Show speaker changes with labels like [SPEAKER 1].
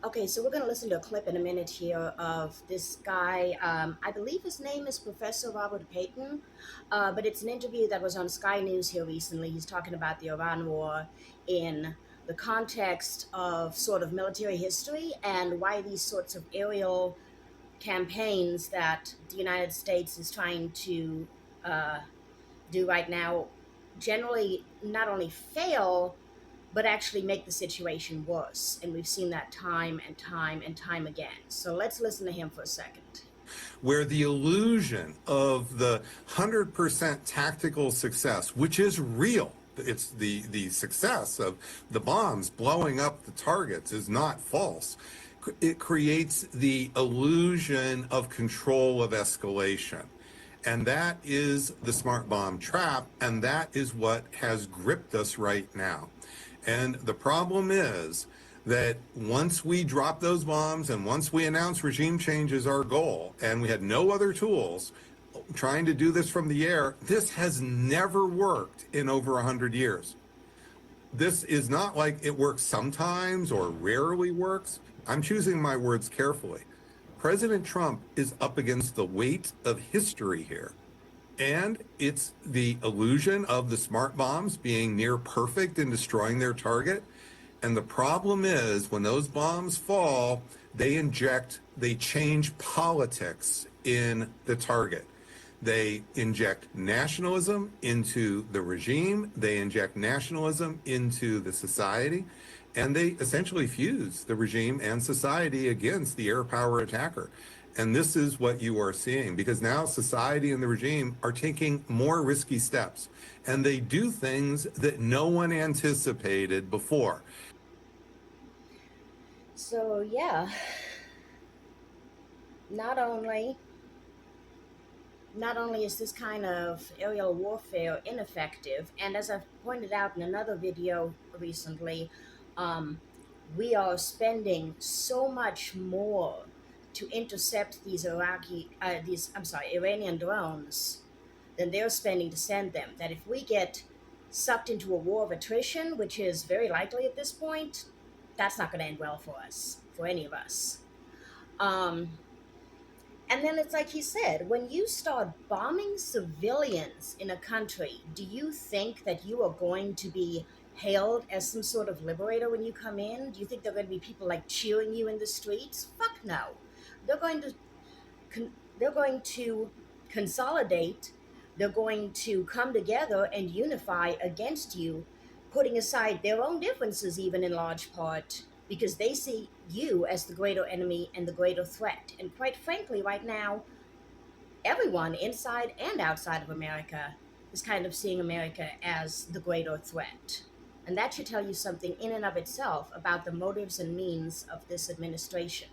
[SPEAKER 1] Okay, so we're going to listen to a clip in a minute here of this guy. I believe his name is Professor Robert Payton, but it's an interview that was on Sky News here recently. He's talking about the Iran war in the context of sort of military history and why these sorts of aerial campaigns that the United States is trying to uh, do right now generally not only fail but actually make the situation worse. And we've seen that time and time and time again. So let's listen to him for a second.
[SPEAKER 2] Where the illusion of the 100% tactical success, which is real, it's the success of the bombs blowing up the targets is not false. It creates the illusion of control of escalation. And that is the smart bomb trap, and that is what has gripped us right now. And the problem is that once we drop those bombs and once we announce regime change is our goal, and we had no other tools trying to do this from the air, this has never worked in over 100 years. This is not like it works sometimes or rarely works. I'm choosing my words carefully. President Trump is up against the weight of history here. And it's the illusion of the smart bombs being near perfect in destroying their target. And the problem is when those bombs fall, they change politics in the target. They inject nationalism into the regime. They inject nationalism into the society. And they essentially fuse the regime and society against the air power attacker. And this is what you are seeing, because now society and the regime are taking more risky steps. And they do things that no one anticipated before.
[SPEAKER 1] So, yeah, not only is this kind of aerial warfare ineffective, and as I've pointed out in another video recently, we are spending so much more to intercept these Iranian drones than they're spending to send them. That if we get sucked into a war of attrition, which is very likely at this point, that's not going to end well for us, for any of us. And then it's like he said, when you start bombing civilians in a country, do you think that you are going to be hailed as some sort of liberator when you come in? Do you think there are going to be people like cheering you in the streets? Fuck no. They're going to they're going to consolidate. They're going to come together and unify against you, putting aside their own differences, even in large part, because they see you as the greater enemy and the greater threat. And quite frankly, right now, everyone inside and outside of America is kind of seeing America as the greater threat. And that should tell you something in and of itself about the motives and means of this administration.